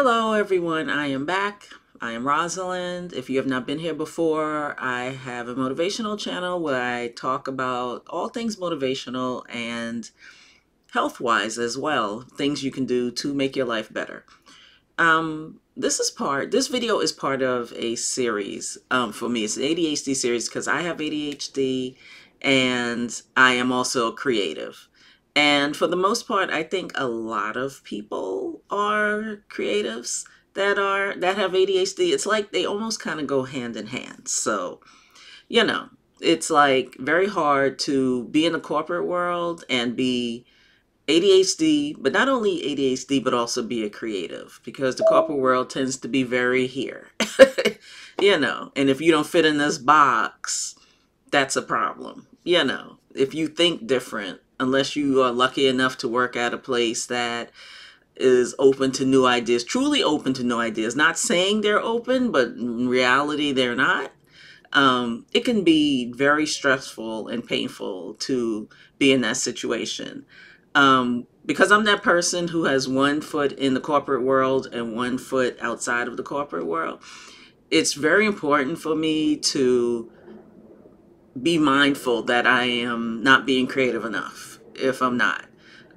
Hello everyone, I am back. I am Rosalind. If you have not been here before, I have a motivational channel where I talk about all things motivational and health-wise as well, things you can do to make your life better. This video is part of a series. For me, it's an ADHD series because I have ADHD and I am also a creative. And for the most part, I think a lot of people are creatives that have ADHD. It's like they almost kind of go hand in hand. So, you know, it's like very hard to be in the corporate world and be ADHD, but not only ADHD, but also be a creative because the corporate world tends to be very here, and if you don't fit in this box, that's a problem. If you think different, unless you are lucky enough to work at a place that is open to new ideas, truly open to new ideas, not saying they're open, but in reality, they're not. It can be very stressful and painful to be in that situation. Because I'm that person who has one foot in the corporate world and one foot outside of the corporate world, it's very important for me to be mindful that I am not being creative enough if I'm not.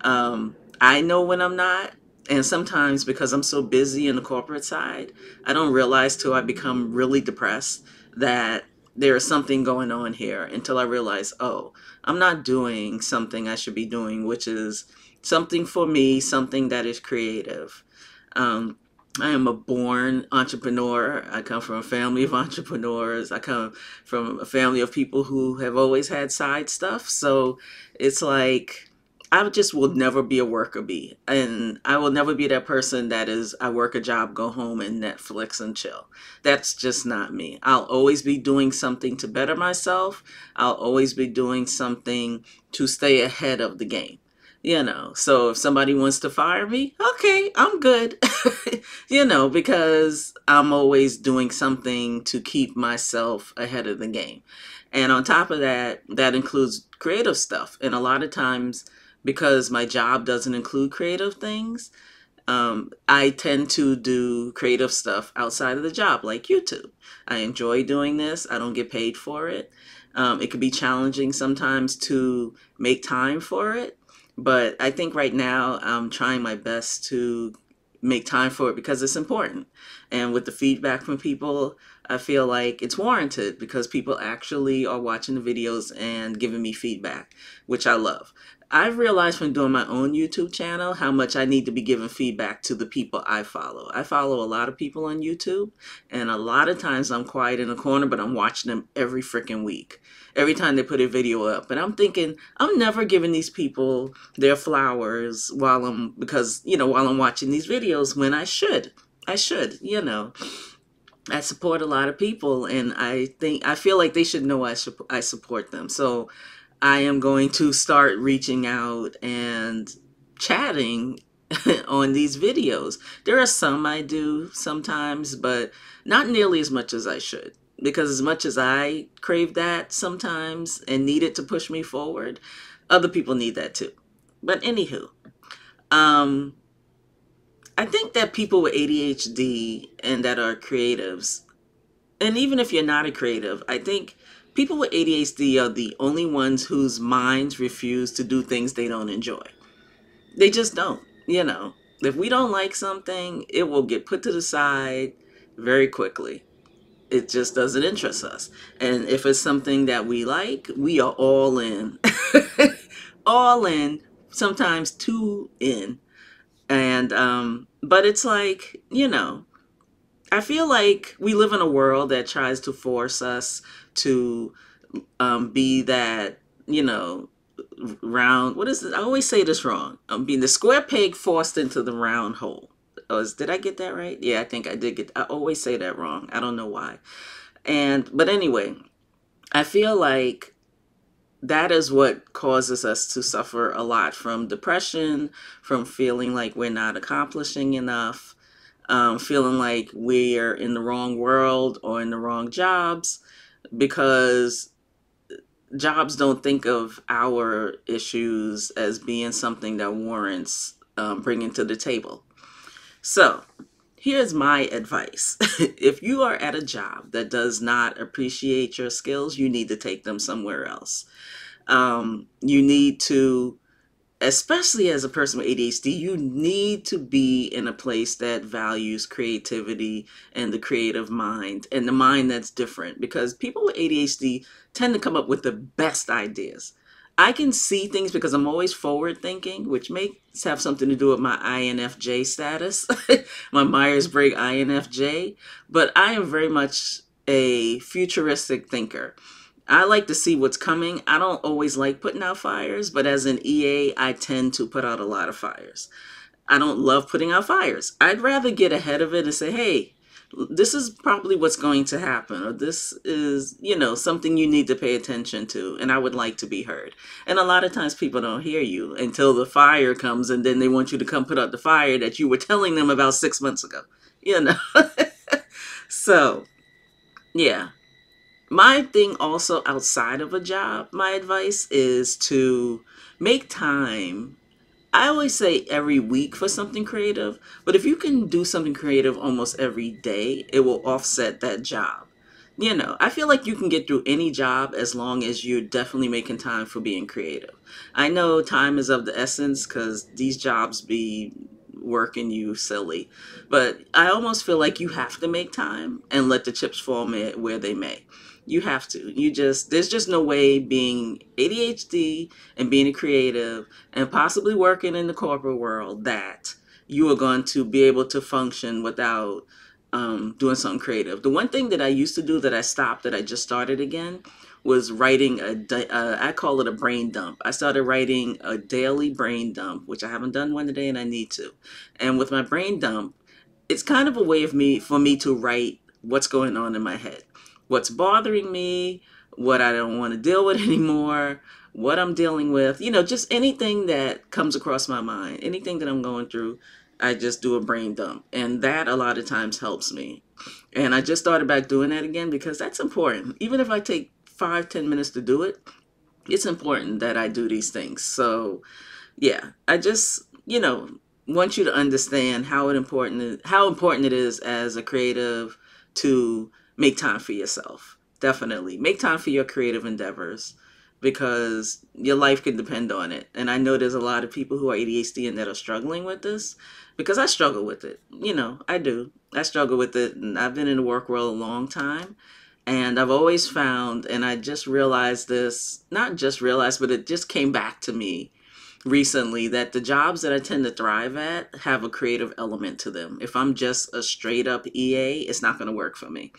I know when I'm not, and sometimes because I'm so busy in the corporate side, I don't realize till I become really depressed that there is something going on here until I realize, oh, I'm not doing something I should be doing, which is something for me, something that is creative. I am a born entrepreneur. I come from a family of entrepreneurs. I come from a family of people who have always had side stuff. So it's like I just will never be a worker bee. And I will never be that person that is, I work a job, go home and Netflix and chill. That's just not me. I'll always be doing something to better myself. I'll always be doing something to stay ahead of the game. So if somebody wants to fire me, okay, I'm good. Because I'm always doing something to keep myself ahead of the game. And on top of that, that includes creative stuff. And a lot of times, because my job doesn't include creative things, I tend to do creative stuff outside of the job, like YouTube. I enjoy doing this. I don't get paid for it. It can be challenging sometimes to make time for it. But I think right now I'm trying my best to make time for it because it's important. And with the feedback from people, I feel like it's warranted because people actually are watching the videos and giving me feedback, which I love. I've realized from doing my own YouTube channel how much I need to be giving feedback to the people I follow. I follow a lot of people on YouTube, and a lot of times I'm quiet in the corner, but I'm watching them every freaking week. Every time they put a video up. And I'm thinking, I'm never giving these people their flowers while I'm watching these videos when I should. I support a lot of people, and I feel like they should know I support them. So I am going to start reaching out and chatting on these videos. There are some I do sometimes, but not nearly as much as I should. Because as much as I crave that sometimes and need it to push me forward, other people need that too. But anywho, I think that people with ADHD and that are creatives, and even if you're not a creative, I think people with ADHD are the only ones whose minds refuse to do things they don't enjoy. They just don't, If we don't like something, it will get put to the side very quickly. It just doesn't interest us. And if it's something that we like, we are all in. All in, sometimes too in. And but it's like, I feel like we live in a world that tries to force us to be that, round, what is it? I always say this wrong. Being the square peg forced into the round hole. Did I get that right? Yeah, I think I did I always say that wrong. I don't know why. But anyway, I feel like that is what causes us to suffer a lot from depression, from feeling like we're not accomplishing enough, feeling like we're in the wrong world or in the wrong jobs, because jobs don't think of our issues as being something that warrants bringing to the table. So here's my advice. If you are at a job that does not appreciate your skills, you need to take them somewhere else. You need to, especially as a person with ADHD, you need to be in a place that values creativity and the creative mind and the mind that's different, because people with ADHD tend to come up with the best ideas. I can see things because I'm always forward thinking, which may have something to do with my INFJ status, my Myers-Briggs INFJ, but I am very much a futuristic thinker. I like to see what's coming. I don't always like putting out fires, but as an EA, I tend to put out a lot of fires. I don't love putting out fires. I'd rather get ahead of it and say, hey, this is probably what's going to happen, or this is, something you need to pay attention to, and I would like to be heard. And a lot of times people don't hear you until the fire comes, and then they want you to come put out the fire that you were telling them about 6 months ago, you know? So, yeah. My thing also outside of a job, my advice is to make time. I always say every week for something creative, but if you can do something creative almost every day, it will offset that job. I feel like you can get through any job as long as you're definitely making time for being creative. I know time is of the essence because these jobs be working you silly, but I almost feel like you have to make time and let the chips fall where they may. You have to. There's just no way being ADHD and being a creative and possibly working in the corporate world that you are going to be able to function without doing something creative. The one thing that I used to do that I stopped, that I just started again, was writing I call it a brain dump. I started writing a daily brain dump, which I haven't done one today and I need to. And with my brain dump, it's kind of a way for me to write what's going on in my head, what's bothering me, what I don't want to deal with anymore, what I'm dealing with, just anything that comes across my mind, anything that I'm going through. I just do a brain dump, and that a lot of times helps me. And I just started back doing that again because that's important. Even if I take 5-10 minutes to do it, it's important that I do these things. So yeah, I just, want you to understand how important it is as a creative to make time for yourself. Definitely make time for your creative endeavors, because your life can depend on it. And I know there's a lot of people who are ADHD and that are struggling with this, because I struggle with it. I do. I struggle with it, and I've been in the work world a long time. And I've always found, and I just realized this, not just realized, but it just came back to me recently, that the jobs that I tend to thrive at have a creative element to them. If I'm just a straight up EA, it's not going to work for me.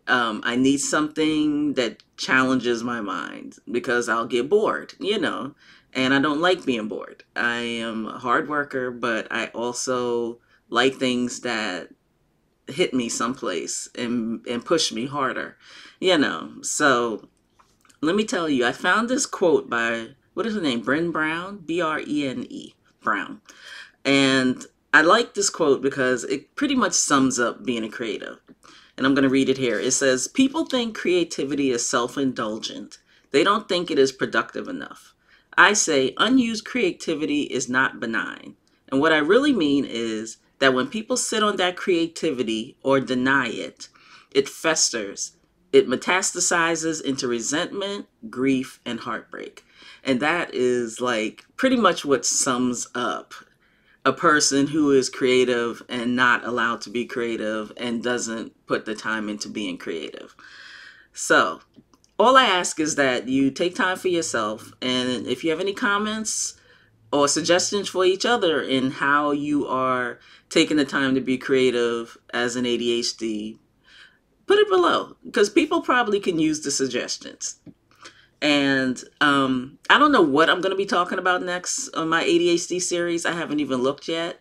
I need something that challenges my mind, because I'll get bored, and I don't like being bored. I am a hard worker, but I also like things that hit me someplace and push me harder, So let me tell you, I found this quote by, what is her name? Brene Brown, Brene Brown. And I like this quote because it pretty much sums up being a creative. And I'm going to read it here. It says, people think creativity is self-indulgent. They don't think it is productive enough. I say unused creativity is not benign. And what I really mean is that when people sit on that creativity or deny it, it festers. It metastasizes into resentment, grief, and heartbreak. And that is like pretty much what sums up a person who is creative and not allowed to be creative and doesn't put the time into being creative. So all I ask is that you take time for yourself. And if you have any comments or suggestions for each other in how you are taking the time to be creative as an ADHD, put it below, because people probably can use the suggestions. And I don't know what I'm going to be talking about next on my ADHD series. I haven't even looked yet,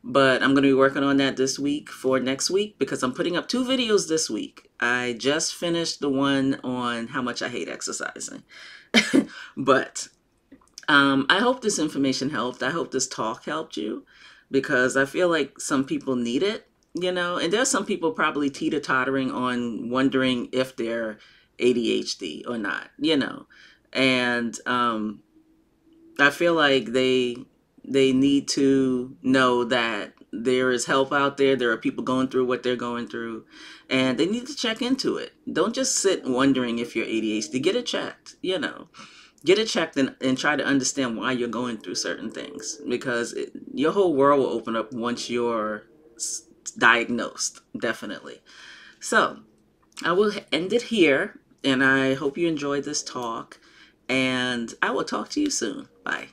but I'm going to be working on that this week for next week, because I'm putting up 2 videos this week. I just finished the one on how much I hate exercising. But I hope this information helped. I hope this talk helped you, because I feel like some people need it, and there's some people probably teeter-tottering on wondering if they're ADHD or not, and I feel like they need to know that there is help out there. There are people going through what they're going through, and they need to check into it. Don't just sit wondering if you're ADHD. Get it checked, get it checked, and try to understand why you're going through certain things, because your whole world will open up once you're diagnosed, definitely. So I will end it here, and I hope you enjoyed this talk, and I will talk to you soon. Bye.